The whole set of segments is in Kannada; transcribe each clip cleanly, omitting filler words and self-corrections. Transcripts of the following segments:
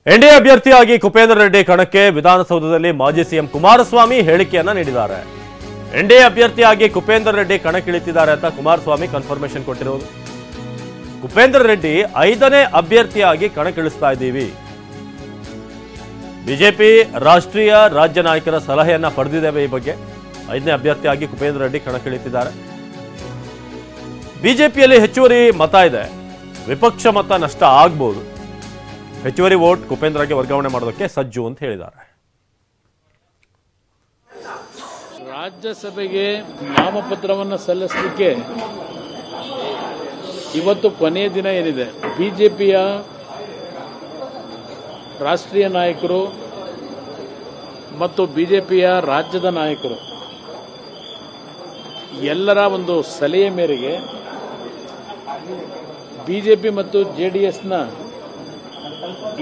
ಎನ್ಡಿಎ ಅಭ್ಯರ್ಥಿಯಾಗಿ ಕುಪೇಂದ್ರ ರೆಡ್ಡಿ ಕಣಕ್ಕೆ ವಿಧಾನಸೌಧದಲ್ಲಿ ಮಾಜಿ ಸಿಎಂ ಕುಮಾರಸ್ವಾಮಿ ಹೇಳಿಕೆಯನ್ನ ನೀಡಿದ್ದಾರೆ. ಎನ್ಡಿಎ ಅಭ್ಯರ್ಥಿಯಾಗಿ ಕುಪೇಂದ್ರ ರೆಡ್ಡಿ ಕಣಕ್ಕಿಳಿತಿದ್ದಾರೆ ಅಂತ ಕುಮಾರಸ್ವಾಮಿ ಕನ್ಫರ್ಮೇಷನ್ ಕೊಟ್ಟಿರೋದು. ಕುಪೇಂದ್ರ ರೆಡ್ಡಿ 5ನೇ ಅಭ್ಯರ್ಥಿಯಾಗಿ ಕಣಕ್ಕಿಳಿಸ್ತಾ ಇದ್ದೀವಿ. ಬಿಜೆಪಿ ರಾಷ್ಟ್ರೀಯ ರಾಜ್ಯ ನಾಯಕರ ಸಲಹೆಯನ್ನ ಪಡೆದಿದ್ದೇವೆ. ಈ ಬಗ್ಗೆ 5ನೇ ಅಭ್ಯರ್ಥಿಯಾಗಿ ಕುಪೇಂದ್ರ ರೆಡ್ಡಿ ಕಣಕ್ಕಿಳಿತಿದ್ದಾರೆ. ಬಿಜೆಪಿಯಲ್ಲಿ ಹೆಚ್ಚುವರಿ ಮತ ಇದೆ, ವಿಪಕ್ಷ ಮತ ನಷ್ಟ ಆಗಬಹುದು. ಹೆಚ್ಚುವರಿ ವೋಟ್ ಕುಪೇಂದ್ರಗೆ ವರ್ಗಾವಣೆ ಮಾಡೋದಕ್ಕೆ ಸಜ್ಜು ಅಂತ ಹೇಳಿದ್ದಾರೆ. ರಾಜ್ಯಸಭೆಗೆ ನಾಮಪತ್ರವನ್ನು ಸಲ್ಲಿಸಲಿಕ್ಕೆ ಇವತ್ತು ಕೊನೆಯ ದಿನ ಏನಿದೆ. ಬಿಜೆಪಿಯ ರಾಷ್ಟ್ರೀಯ ನಾಯಕರು ಮತ್ತು ಬಿಜೆಪಿಯ ರಾಜ್ಯದ ನಾಯಕರು ಎಲ್ಲರ ಒಂದು ಸಲಹೆ ಮೇರೆಗೆ ಬಿಜೆಪಿ ಮತ್ತು ಜೆಡಿಎಸ್ನ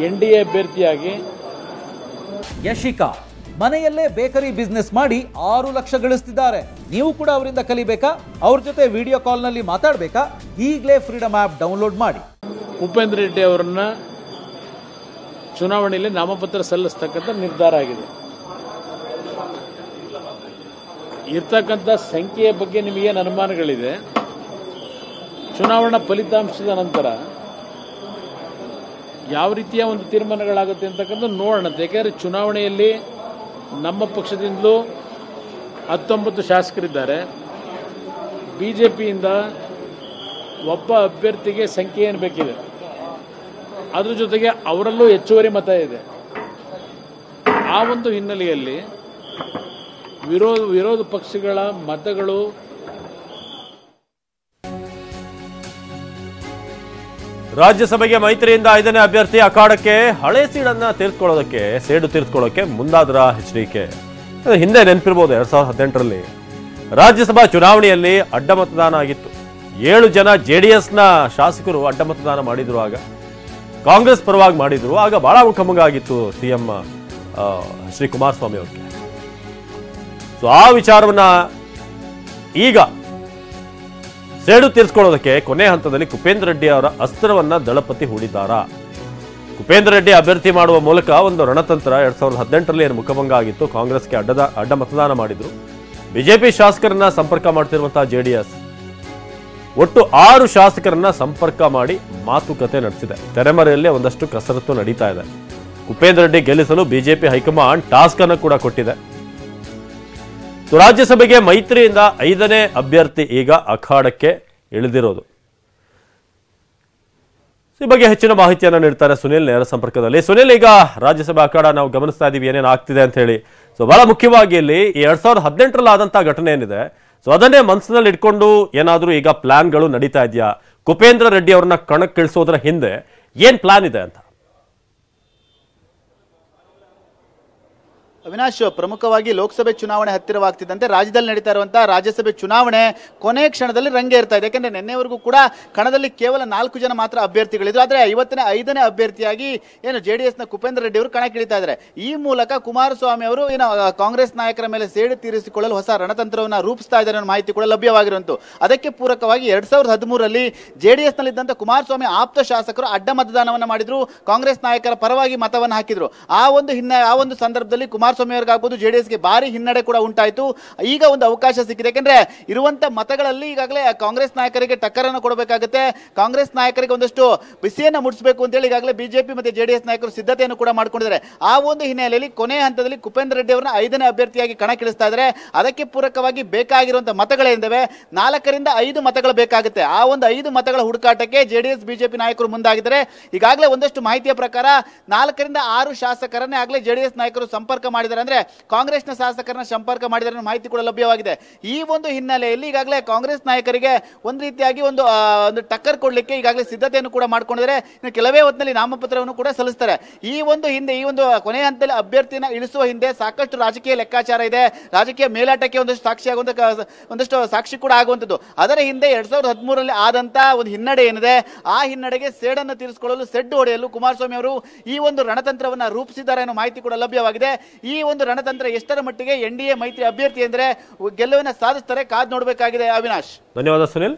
ಎನ್ಡಿಎ ಅಭ್ಯರ್ಥಿಯಾಗಿ ಯಶಿಕಾ ಮನೆಯಲ್ಲೇ ಬೇಕರಿ ಬಿಸ್ನೆಸ್ ಮಾಡಿ 6 ಲಕ್ಷ ಗಳಿಸ್ತಿದ್ದಾರೆ. ನೀವು ಕೂಡ ಅವರಿಂದ ಕಲಿಬೇಕಾ? ಅವ್ರ ಜೊತೆ ವಿಡಿಯೋ ಕಾಲ್ನಲ್ಲಿ ಮಾತಾಡಬೇಕಾ? ಈಗಲೇ ಫ್ರೀಡಮ್ ಆಪ್ ಡೌನ್ಲೋಡ್ ಮಾಡಿ. ಕುಪೇಂದ್ರ ರೆಡ್ಡಿ ಅವರನ್ನ ಚುನಾವಣೆಯಲ್ಲಿ ನಾಮಪತ್ರ ಸಲ್ಲಿಸ್ತಕ್ಕಂಥ ನಿರ್ಧಾರ ಆಗಿದೆ. ಇರ್ತಕ್ಕಂಥ ಸಂಖ್ಯೆಯ ಬಗ್ಗೆ ನಿಮಗೇನು ಅನುಮಾನಗಳಿದೆ? ಚುನಾವಣಾ ಫಲಿತಾಂಶದ ನಂತರ ಯಾವ ರೀತಿಯ ಒಂದು ತೀರ್ಮಾನಗಳಾಗುತ್ತೆ ಅಂತಕ್ಕಂಥ ನೋಡೋಣ. ಯಾಕೆಂದರೆ ಚುನಾವಣೆಯಲ್ಲಿ ನಮ್ಮ ಪಕ್ಷದಿಂದಲೂ 19 ಶಾಸಕರಿದ್ದಾರೆ. ಬಿಜೆಪಿಯಿಂದ ಒಬ್ಬ ಅಭ್ಯರ್ಥಿಗೆ ಸಂಖ್ಯೆ ಏನು ಬೇಕಿದೆ, ಅದ್ರ ಜೊತೆಗೆ ಅವರಲ್ಲೂ ಹೆಚ್ಚುವರಿ ಮತ ಇದೆ. ಆ ಒಂದು ಹಿನ್ನೆಲೆಯಲ್ಲಿ ವಿರೋಧ ಪಕ್ಷಗಳ ಮತಗಳು ರಾಜ್ಯಸಭೆಗೆ ಮೈತ್ರಿಯಿಂದ 5ನೇ ಅಭ್ಯರ್ಥಿ ಅಖಾಡಕ್ಕೆ ಹಳೆ ಸೇಡು ತೀರ್ಸ್ಕೊಳ್ಳೋಕೆ ಮುಂದಾದ್ರ ಎಚ್ಡಿಕೆ. ಹಿಂದೆ ನೆನಪಿರ್ಬೋದು, 2018ರಲ್ಲಿ ರಾಜ್ಯಸಭಾ ಚುನಾವಣೆಯಲ್ಲಿ ಅಡ್ಡ ಮತದಾನ ಆಗಿತ್ತು. 7 ಜನ ಜೆಡಿಎಸ್ನ ಶಾಸಕರು ಅಡ್ಡ ಮತದಾನ ಮಾಡಿದ್ರು. ಆಗ ಕಾಂಗ್ರೆಸ್ ಪರವಾಗಿ ಮಾಡಿದ್ರು. ಆಗ ಬಹಳ ಮುಖಮುಖ ಆಗಿತ್ತು ಸಿಎಂ ಶ್ರೀ ಕುಮಾರಸ್ವಾಮಿ ಅವ್ರಿಗೆ. ಸೊ ಆ ವಿಚಾರವನ್ನ ಈಗ ಸೇಡು ತೀರ್ಸ್ಕೊಳ್ಳೋದಕ್ಕೆ ಕೊನೆ ಹಂತದಲ್ಲಿ ಕುಪೇಂದ್ರ ರೆಡ್ಡಿ ಅವರ ಅಸ್ತ್ರವನ್ನ ದಳಪತಿ ಹೂಡಿದ್ದಾರಾ? ಕುಪೇಂದ್ರ ರೆಡ್ಡಿ ಅಭ್ಯರ್ಥಿ ಮಾಡುವ ಮೂಲಕ ಒಂದು ರಣತಂತ್ರ 2018ರಲ್ಲಿ ಏನು ಮುಖಭಂಗ ಆಗಿತ್ತು. ಕಾಂಗ್ರೆಸ್ಗೆ ಅಡ್ಡ ಮತದಾನ ಮಾಡಿದ್ರು. ಬಿಜೆಪಿ ಶಾಸಕರನ್ನ ಸಂಪರ್ಕ ಮಾಡ್ತಿರುವಂತಹ ಜೆಡಿಎಸ್ ಒಟ್ಟು 6 ಶಾಸಕರನ್ನ ಸಂಪರ್ಕ ಮಾಡಿ ಮಾತುಕತೆ ನಡೆಸಿದೆ. ತೆರೆಮರೆಯಲ್ಲೇ ಒಂದಷ್ಟು ಕಸರತ್ತು ನಡೀತಾ ಇದೆ. ಕುಪೇಂದ್ರ ರೆಡ್ಡಿ ಗೆಲ್ಲಿಸಲು ಬಿಜೆಪಿ ಹೈಕಮಾಂಡ್ ಟಾಸ್ಕ್ ಅನ್ನು ಕೂಡ ಕೊಟ್ಟಿದೆ. ರಾಜ್ಯಸಭೆಗೆ ಮೈತ್ರಿಯಿಂದ 5ನೇ ಅಭ್ಯರ್ಥಿ ಈಗ ಅಖಾಡಕ್ಕೆ ಇಳಿದಿರೋದು. ಈ ಬಗ್ಗೆ ಹೆಚ್ಚಿನ ಮಾಹಿತಿಯನ್ನು ನೀಡ್ತಾರೆ ಸುನಿಲ್ ನೇರ ಸಂಪರ್ಕದಲ್ಲಿ. ಸುನಿಲ್, ಈಗ ರಾಜ್ಯಸಭೆ ಅಖಾಡ ನಾವು ಗಮನಿಸ್ತಾ ಇದೀವಿ ಏನೇನು ಆಗ್ತಿದೆ ಅಂತ ಹೇಳಿ. ಸೊ ಬಹಳ ಮುಖ್ಯವಾಗಿ ಇಲ್ಲಿ ಈ 2018ರಲ್ಲಿ ಆದಂತಹ ಘಟನೆ ಏನಿದೆ, ಸೊ ಅದನ್ನೇ ಮನಸ್ಸಿನಲ್ಲಿ ಇಟ್ಕೊಂಡು ಏನಾದರೂ ಈಗ ಪ್ಲಾನ್ಗಳು ನಡೀತಾ ಇದೆಯಾ? ಕುಪೇಂದ್ರ ರೆಡ್ಡಿ ಅವ್ರನ್ನ ಕಣಕ್ಕಿಳಿಸೋದ್ರ ಹಿಂದೆ ಏನ್ ಪ್ಲಾನ್ ಇದೆ ಅಂತ? ಅವಿನಾಶ್, ಪ್ರಮುಖವಾಗಿ ಲೋಕಸಭೆ ಚುನಾವಣೆ ಹತ್ತಿರವಾಗ್ತಿದ್ದಂತೆ ರಾಜ್ಯದಲ್ಲಿ ನಡೀತಾ ಇರುವಂತಹ ರಾಜ್ಯಸಭೆ ಚುನಾವಣೆ ಕೊನೆಯ ಕ್ಷಣದಲ್ಲಿ ರಂಗೇರ್ತಾ ಇದೆ. ಯಾಕೆಂದ್ರೆ ನಿನ್ನೆವರೆಗೂ ಕೂಡ ಕಣದಲ್ಲಿ ಕೇವಲ 4 ಜನ ಮಾತ್ರ ಅಭ್ಯರ್ಥಿಗಳಿದ್ರು. ಆದರೆ ಇವತ್ತಿನ 5ನೇ ಅಭ್ಯರ್ಥಿಯಾಗಿ ಏನು ಜೆಡಿಎಸ್ನ ಕುಪೇಂದ್ರ ರೆಡ್ಡಿ ಅವರು ಕಣಕ್ಕಿಳಿತಾ ಇದ್ದಾರೆ. ಈ ಮೂಲಕ ಕುಮಾರಸ್ವಾಮಿ ಅವರು ಏನು ಕಾಂಗ್ರೆಸ್ ನಾಯಕರ ಮೇಲೆ ಸೇಡು ತೀರಿಸಿಕೊಳ್ಳಲು ಹೊಸ ರಣತಂತ್ರವನ್ನು ರೂಪಿಸ್ತಾ ಇದ್ದಾರೆ ಅನ್ನೋ ಮಾಹಿತಿ ಕೂಡ ಲಭ್ಯವಾಗಿರುವಂತು. ಅದಕ್ಕೆ ಪೂರಕವಾಗಿ 2013ರಲ್ಲಿ ಜೆಡಿಎಸ್ನಲ್ಲಿದ್ದಂಥ ಕುಮಾರಸ್ವಾಮಿ ಆಪ್ತ ಶಾಸಕರು ಅಡ್ಡ ಮತದಾನವನ್ನು ಮಾಡಿದ್ರು. ಕಾಂಗ್ರೆಸ್ ನಾಯಕರ ಪರವಾಗಿ ಮತವನ್ನು ಹಾಕಿದ್ರು. ಆ ಒಂದು ಸಂದರ್ಭದಲ್ಲಿ ಕುಮಾರಸ್ವಾಮಿ ಅವರಿಗಾಗಬಹುದು ಜೆಡಿಎಸ್ಗೆ ಭಾರಿ ಹಿನ್ನಡೆ ಕೂಡ ಉಂಟಾಯಿತು. ಈಗ ಒಂದು ಅವಕಾಶ ಸಿಕ್ಕಿದೆ. ಯಾಕೆಂದ್ರೆ ಇರುವಂತ ಮತಗಳಲ್ಲಿ ಈಗಾಗಲೇ ಕಾಂಗ್ರೆಸ್ ನಾಯಕರಿಗೆ ಟಕ್ಕರನ್ನು ಕೊಡಬೇಕಾಗುತ್ತೆ. ಕಾಂಗ್ರೆಸ್ ನಾಯಕರಿಗೆ ಒಂದಷ್ಟು ಬಿಸಿಯನ್ನು ಮುಡಿಸಬೇಕು ಅಂತೇಳಿ ಈಗಾಗಲೇ ಬಿಜೆಪಿ ಮತ್ತು ಜೆಡಿಎಸ್ ನಾಯಕರು ಸಿದ್ಧತೆಯನ್ನು ಕೂಡ ಮಾಡ್ಕೊಂಡಿದ್ದಾರೆ. ಆ ಒಂದು ಹಿನ್ನೆಲೆಯಲ್ಲಿ ಕೊನೆಯ ಹಂತದಲ್ಲಿ ಕುಪೇಂದ್ರ ರೆಡ್ಡಿ ಅವರನ್ನ 5ನೇ ಅಭ್ಯರ್ಥಿಯಾಗಿ ಕಣಕ್ಕಿಳಿಸ್ತಾ ಇದ್ದಾರೆ. ಅದಕ್ಕೆ ಪೂರಕವಾಗಿ ಬೇಕಾಗಿರುವಂತಹ ಮತಗಳೇನಿವೆ 4 ರಿಂದ 5 ಮತಗಳು ಬೇಕಾಗುತ್ತೆ. ಆ ಒಂದು 5 ಮತಗಳ ಹುಡುಕಾಟಕ್ಕೆ ಜೆಡಿಎಸ್ ಬಿಜೆಪಿ ನಾಯಕರು ಮುಂದಾಗಿದ್ದಾರೆ. ಈಗಾಗಲೇ ಒಂದಷ್ಟು ಮಾಹಿತಿಯ ಪ್ರಕಾರ 4 ರಿಂದ 6 ಶಾಸಕರನ್ನೇ ಆಗಲೇ ಜೆಡಿಎಸ್ ನಾಯಕರು ಸಂಪರ್ಕ ಮಾಡಿದ್ದಾರೆ. ಅಂದ್ರೆ ಕಾಂಗ್ರೆಸ್ನ ಶಾಸಕರನ್ನ ಸಂಪರ್ಕ ಮಾಡಿದರೆ ಮಾಹಿತಿ ಕೂಡ ಲಭ್ಯವಾಗಿದೆ. ಈ ಒಂದು ಹಿನ್ನೆಲೆಯಲ್ಲಿ ಈಗಾಗಲೇ ಕಾಂಗ್ರೆಸ್ ನಾಯಕರಿಗೆ ಒಂದು ರೀತಿಯಾಗಿ ಒಂದು ಟಕ್ಕರ್ ಕೊಡಲಿಕ್ಕೆ ಈಗಾಗಲೇ ಸಿದ್ಧತೆಯನ್ನು ಕೂಡ ಮಾಡ್ಕೊಂಡಿದ್ದಾರೆ. ಇನ್ನು ಕೆಲವೇ ಹೊತ್ತಿನಲ್ಲಿ ನಾಮಪತ್ರವನ್ನು ಕೂಡ ಸಲ್ಲಿಸ್ತಾರೆ. ಈ ಒಂದು ಕೊನೆಯ ಹಂತದಲ್ಲಿ ಅಭ್ಯರ್ಥಿನ ಇಳಿಸುವ ಹಿಂದೆ ಸಾಕಷ್ಟು ರಾಜಕೀಯ ಲೆಕ್ಕಾಚಾರ ಇದೆ. ರಾಜಕೀಯ ಮೇಲಾಟಕ್ಕೆ ಒಂದಷ್ಟು ಸಾಕ್ಷಿ ಕೂಡ ಆಗುವಂಥದ್ದು. ಅದರ ಹಿಂದೆ 2013ರಲ್ಲಿ ಆದಂತ ಒಂದು ಹಿನ್ನಡೆ ಏನಿದೆ, ಆ ಹಿನ್ನಡೆಗೆ ಸೇಡನ್ನು ತೀರಿಸಿಕೊಳ್ಳಲು ಸೆಡ್ಡು ಹೊಡೆಯಲು ಕುಮಾರಸ್ವಾಮಿ ಅವರು ಈ ಒಂದು ರಣತಂತ್ರವನ್ನು ರೂಪಿಸಿದ್ದಾರೆ ಅನ್ನೋ ಮಾಹಿತಿ ಕೂಡ ಲಭ್ಯವಾಗಿದೆ. ಈ ಒಂದು ರಣತಂತ್ರ ಎಷ್ಟರ ಮಟ್ಟಿಗೆ ಎನ್ಡಿಎ ಮೈತ್ರಿ ಅಭ್ಯರ್ಥಿ ಅಂದ್ರೆ ಗೆಲುವಿನ ಸಾಧಿಸುತ್ತಾರೆ ಕಾದು ನೋಡಬೇಕಾಗಿದೆ. ಅವಿನಾಶ್, ಧನ್ಯವಾದ ಸುನಿಲ್.